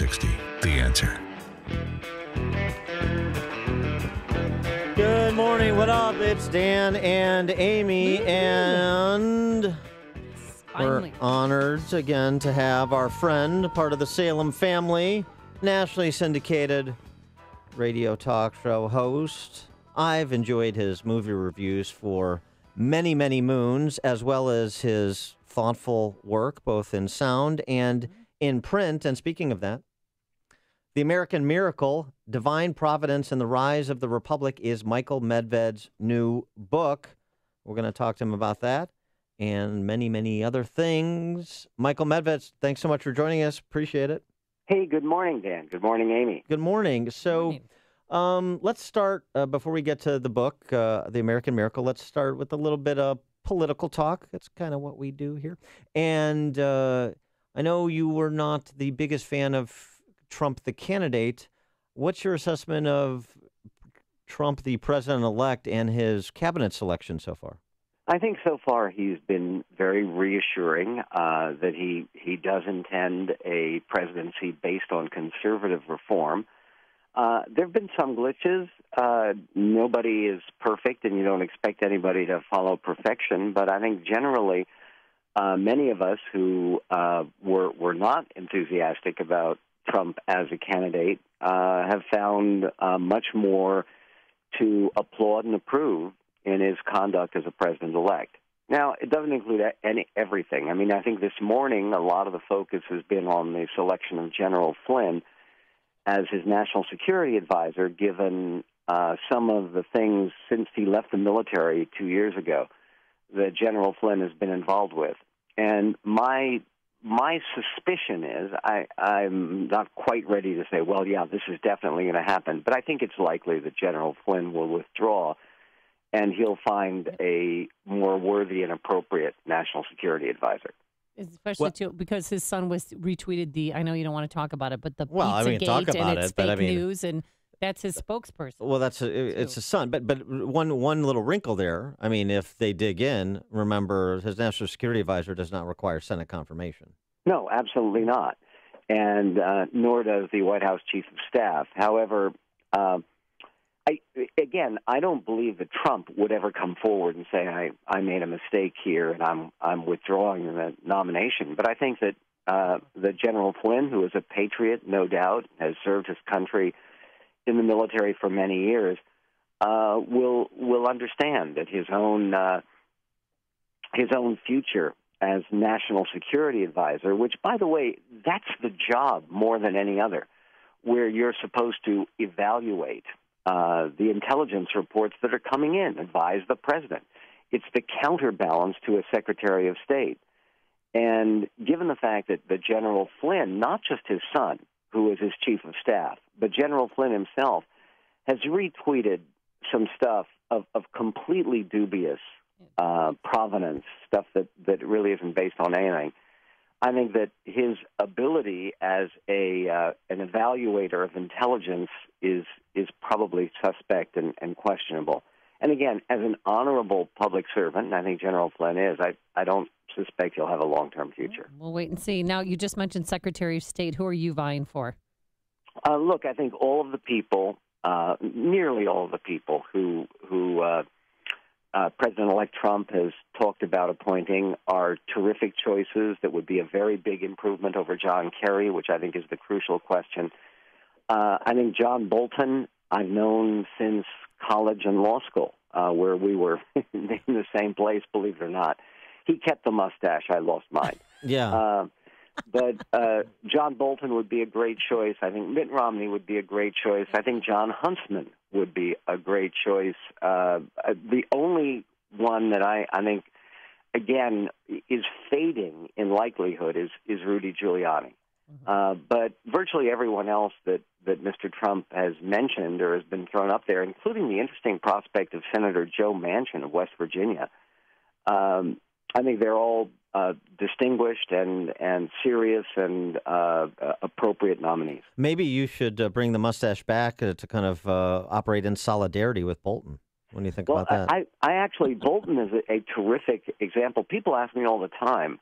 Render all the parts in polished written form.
560, The Answer. Good morning. What up? It's Dan and Amy, and we're honored again to have our friend, part of the Salem family, nationally syndicated radio talk show host. I've enjoyed his movie reviews for many, many moons, as well as his thoughtful work, both in sound and in print. And speaking of that, The American Miracle, Divine Providence and the Rise of the Republic is Michael Medved's new book. We're going to talk to him about that and many, many other things. Michael Medved, thanks so much for joining us. Appreciate it. Hey, good morning, Dan. Good morning, Amy. Good morning. So let's start, before we get to the book, The American Miracle, let's start with a little bit of political talk. That's kind of what we do here. And I know you were not the biggest fan of Trump, the candidate. What's your assessment of Trump, the president-elect, and his cabinet selection so far? I think so far he's been very reassuring that he does intend a presidency based on conservative reform. There have been some glitches. Nobody is perfect, and you don't expect anybody to follow perfection. But I think generally many of us who were not enthusiastic about Trump as a candidate have found much more to applaud and approve in his conduct as a president-elect. Now, it doesn't include everything. I mean, I think this morning a lot of the focus has been on the selection of General Flynn as his national security advisor, given some of the things since he left the military 2 years ago that General Flynn has been involved with. And my suspicion is, I'm not quite ready to say, well, yeah, this is definitely going to happen, but I think it's likely that General Flynn will withdraw and he'll find a more worthy and appropriate national security advisor. Especially, too, because his son retweeted I know you don't want to talk about it, but the Pizzagate talk about and it's fake news, and that's his spokesperson. Well, it's his son. But one little wrinkle there. I mean, if they dig in, remember, his national security advisor does not require Senate confirmation. No, absolutely not. And nor does the White House chief of staff. However, I don't believe that Trump would ever come forward and say, I made a mistake here and I'm withdrawing the nomination. But I think that General Flynn, who is a patriot, no doubt, has served his country in the military for many years, will understand that his own future as national security advisor, which, by the way, that's the job more than any other, where you're supposed to evaluate the intelligence reports that are coming in, advise the president. It's the counterbalance to a Secretary of State. And given the fact that the General Flynn, not just his son, who is his chief of staff, but General Flynn himself, has retweeted some stuff of completely dubious provenance, stuff that really isn't based on anything. I think that his ability as an evaluator of intelligence is probably suspect and questionable. And again, as an honorable public servant, and I think General Flynn is, I don't suspect he'll have a long-term future. We'll wait and see. Now, you just mentioned Secretary of State. Who are you vying for? Look, I think all of the people, nearly all of the people who President-elect Trump has talked about appointing are terrific choices that would be a very big improvement over John Kerry, which I think is the crucial question. I think John Bolton I've known since college and law school, where we were in the same place, believe it or not. He kept the mustache. I lost mine. Yeah. But John Bolton would be a great choice. I think Mitt Romney would be a great choice. I think John Huntsman would be a great choice. The only one that I think, again, is fading in likelihood is Rudy Giuliani. But virtually everyone else that Mr. Trump has mentioned or has been thrown up there, including the interesting prospect of Senator Joe Manchin of West Virginia, I think they're all distinguished and serious and appropriate nominees. Maybe you should bring the mustache back to kind of operate in solidarity with Bolton. What do you think about that? I actually, Bolton is a terrific example. People ask me all the time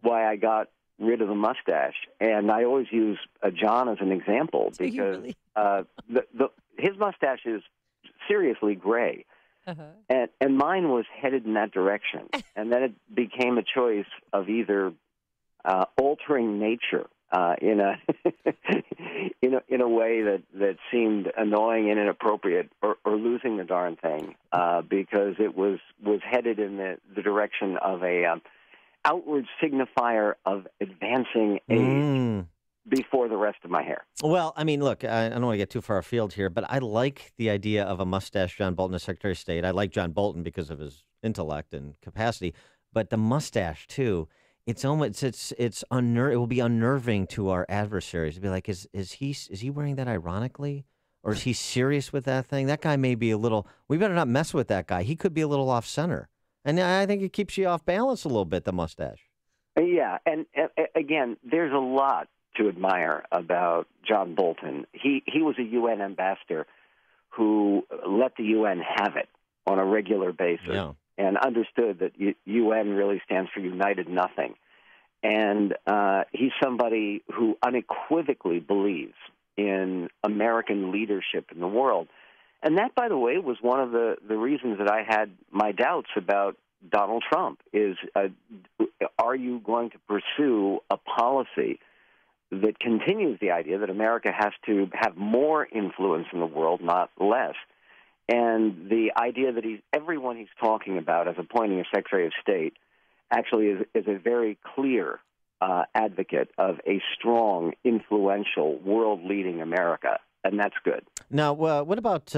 why I got rid of the mustache. And I always use John as an example because his mustache is seriously gray. Uh-huh. And mine was headed in that direction. And then it became a choice of either altering nature in a in a way that seemed annoying and inappropriate, or losing the darn thing because it was headed in the direction of a outward signifier of advancing age before the rest of my hair. Well, I mean, look, I don't want to get too far afield here, but I like the idea of a mustache John Bolton as Secretary of State. I like John Bolton because of his intellect and capacity, but the mustache too. It's almost it will be unnerving to our adversaries to be like, is he wearing that ironically, or is he serious with that thing? That guy may be a little. We better not mess with that guy. He could be a little off center, and I think it keeps you off balance a little bit. The mustache. Yeah, and again, there's a lot to admire about John Bolton. He was a UN ambassador who let the UN have it on a regular basis. Yeah. And understood that UN really stands for United Nothing. And he's somebody who unequivocally believes in American leadership in the world. And that, by the way, was one of the reasons that I had my doubts about Donald Trump is, are you going to pursue a policy that continues the idea that America has to have more influence in the world, not less? And the idea that everyone he's talking about as appointing a Secretary of State actually is a very clear advocate of a strong, influential, world-leading America, and that's good. Now, what about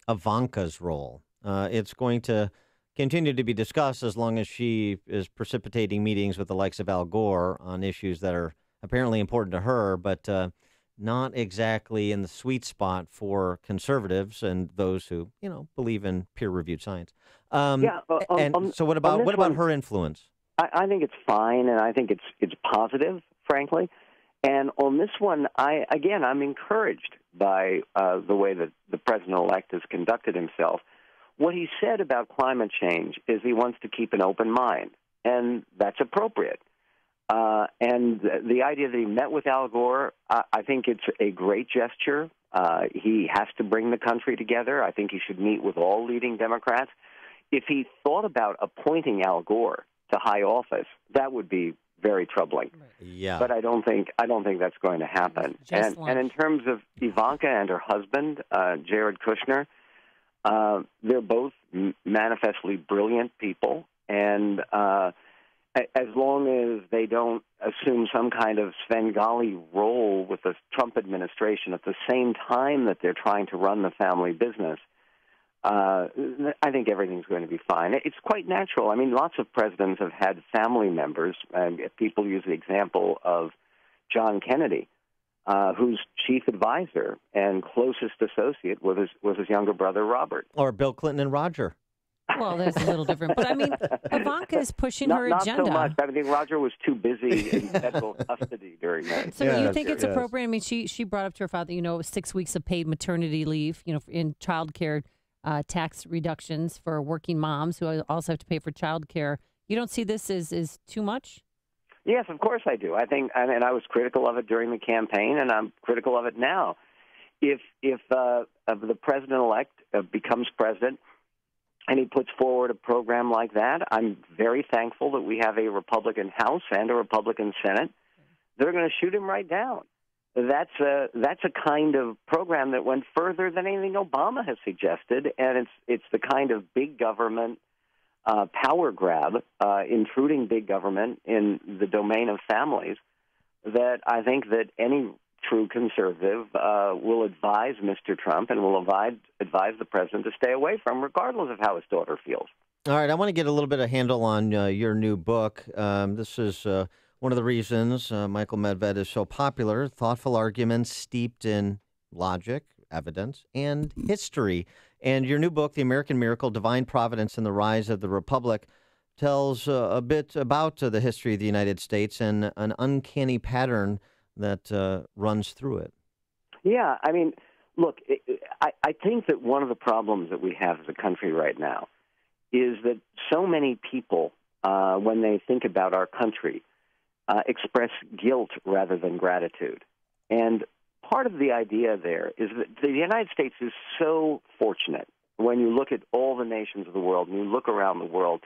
Ivanka's role? It's going to continue to be discussed as long as she is precipitating meetings with the likes of Al Gore on issues that are apparently important to her, but not exactly in the sweet spot for conservatives and those who, believe in peer-reviewed science. So what about her influence? I think it's fine, and I think it's positive, frankly. And on this one, I'm encouraged by the way that the president-elect has conducted himself. What he said about climate change is he wants to keep an open mind, and that's appropriate. And the idea that he met with Al Gore, I think it's a great gesture. He has to bring the country together. I think he should meet with all leading Democrats. If he thought about appointing Al Gore to high office, that would be very troubling. Yeah. But I don't think that's going to happen. And in terms of Ivanka and her husband, Jared Kushner, they're both manifestly brilliant people, and as long as they don't assume some kind of Svengali role with the Trump administration at the same time that they're trying to run the family business, I think everything's going to be fine. It's quite natural. I mean, lots of presidents have had family members, and people use the example of John Kennedy, whose chief advisor and closest associate was his younger brother, Robert. Or Bill Clinton and Roger. Well, that's a little different. But, I mean, Ivanka is pushing her agenda. Not so much. I think Roger was too busy in federal custody during that. So you think it's appropriate? I mean, she brought up to her father, 6 weeks of paid maternity leave, in child care, tax reductions for working moms who also have to pay for child care. You don't see this as too much? Yes, of course I do. I think, and I was critical of it during the campaign, and I'm critical of it now. If the president-elect becomes president, and he puts forward a program like that, I'm very thankful that we have a Republican House and a Republican Senate. They're going to shoot him right down. That's a kind of program that went further than anything Obama has suggested, and it's the kind of big government power grab, intruding big government in the domain of families, that I think that any true conservative will advise Mr. Trump and will advise the president to stay away from, regardless of how his daughter feels. All right, I want to get a little bit of handle on your new book. This is one of the reasons Michael Medved is so popular, thoughtful arguments steeped in logic, evidence, and history. And your new book, The American Miracle, Divine Providence and the Rise of the Republic, tells a bit about the history of the United States and an uncanny pattern that runs through it. Yeah, I mean, look, I think that one of the problems that we have as a country right now is that so many people, when they think about our country, express guilt rather than gratitude. And part of the idea there is that the United States is so fortunate when you look at all the nations of the world and you look around the world.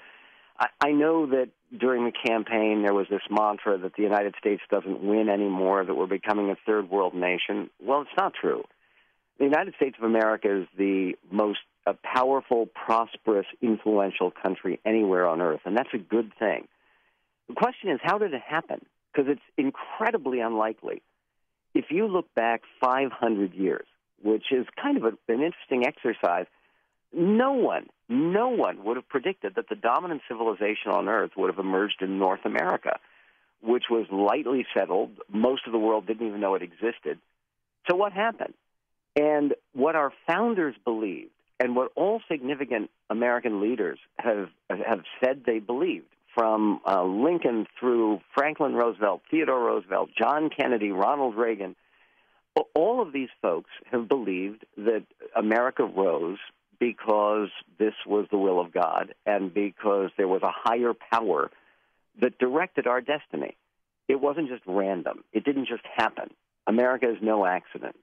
I know that during the campaign there was this mantra that the United States doesn't win anymore, that we're becoming a third world nation. Well, it's not true. The United States of America is the most powerful, prosperous, influential country anywhere on earth, and that's a good thing. The question is, how did it happen? Because it's incredibly unlikely. If you look back 500 years, which is kind of an interesting exercise, no one would have predicted that the dominant civilization on earth would have emerged in North America, which was lightly settled. Most of the world didn't even know it existed. So what happened? And what our founders believed, and what all significant American leaders have said they believed, from Lincoln through Franklin Roosevelt, Theodore Roosevelt, John Kennedy, Ronald Reagan, all of these folks have believed that America rose because this was the will of God and because there was a higher power that directed our destiny. It wasn't just random. It didn't just happen. America is no accident.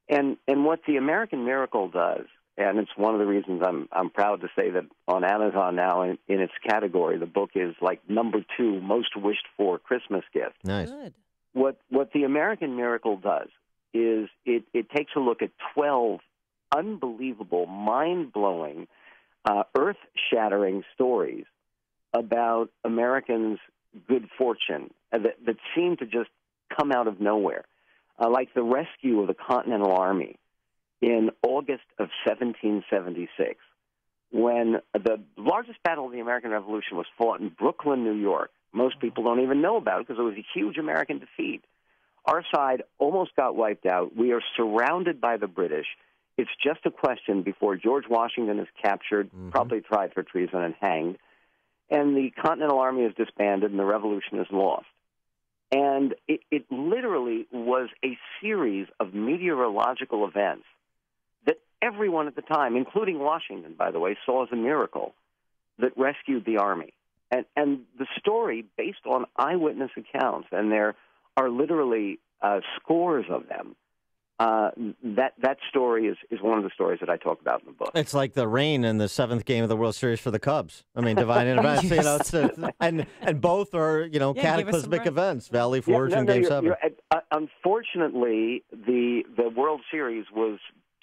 And what the American miracle does, and it's one of the reasons I'm proud to say that on Amazon now in its category, the book is like number 2 most wished for Christmas gift. Nice. Good. What the American miracle does is it takes a look at 12 unbelievable, mind-blowing, earth-shattering stories about Americans' good fortune that seem to just come out of nowhere, like the rescue of the Continental Army in August of 1776, when the largest battle of the American Revolution was fought in Brooklyn, New York. Most people don't even know about it because it was a huge American defeat. Our side almost got wiped out. We are surrounded by the British. It's just a question before George Washington is captured, probably tried for treason and hanged, and the Continental Army is disbanded and the revolution is lost. And it literally was a series of meteorological events that everyone at the time, including Washington, by the way, saw as a miracle that rescued the Army. And the story, based on eyewitness accounts, and there are literally scores of them, that story is one of the stories that I talk about in the book. It's like the rain in the 7th game of the World Series for the Cubs. I mean, divine intervention. Yes. And both are cataclysmic events. Valley Forge and Game 7. Unfortunately, the World Series was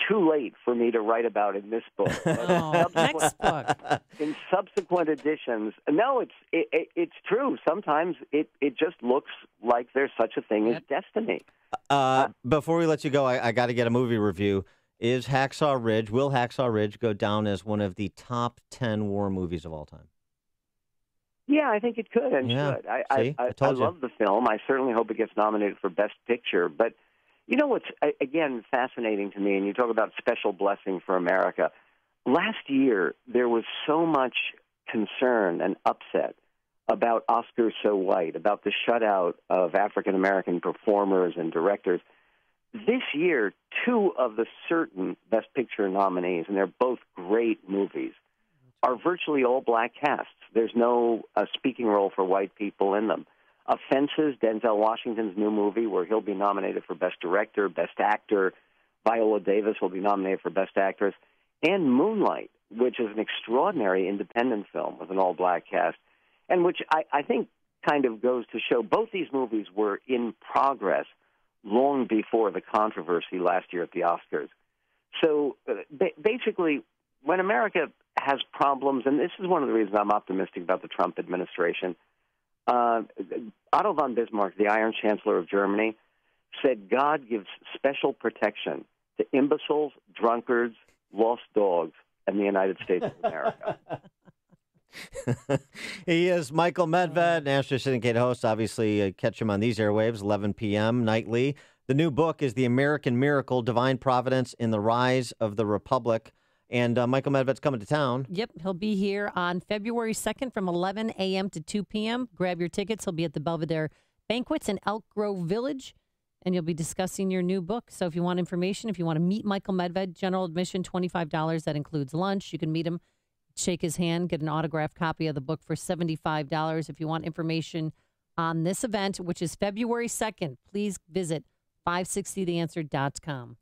too late for me to write about in this book. Next book. In subsequent editions, no, it's true. Sometimes it just looks like there's such a thing as destiny. Before we let you go, I got to get a movie review. Will Hacksaw Ridge go down as one of the top 10 war movies of all time? Yeah, I think it could and should. I love the film. I certainly hope it gets nominated for Best Picture. But you know what's, again, fascinating to me, and you talk about special blessing for America. Last year, there was so much concern and upset about Oscars So White, about the shutout of African-American performers and directors. This year, 2 of the certain Best Picture nominees, and they're both great movies, are virtually all black casts. There's no speaking role for white people in them. Fences, Denzel Washington's new movie, where he'll be nominated for Best Director, Best Actor. Viola Davis will be nominated for Best Actress. And Moonlight, which is an extraordinary independent film with an all-black cast, and which I think kind of goes to show both these movies were in progress long before the controversy last year at the Oscars. So basically, when America has problems, and this is one of the reasons I'm optimistic about the Trump administration, Otto von Bismarck, the Iron Chancellor of Germany, said God gives special protection to imbeciles, drunkards, lost dogs, and the United States of America. He is Michael Medved, nationally syndicated host. Obviously, catch him on these airwaves, 11 p.m. nightly. The new book is The American Miracle, Divine Providence in the Rise of the Republic. And Michael Medved's coming to town. Yep, he'll be here on February 2nd from 11 a.m. to 2 p.m. Grab your tickets. He'll be at the Belvedere Banquets in Elk Grove Village, and you'll be discussing your new book. So if you want information, if you want to meet Michael Medved, general admission, $25. That includes lunch. You can meet him, shake his hand, get an autographed copy of the book for $75. If you want information on this event, which is February 2nd. Please visit 560theanswer.com.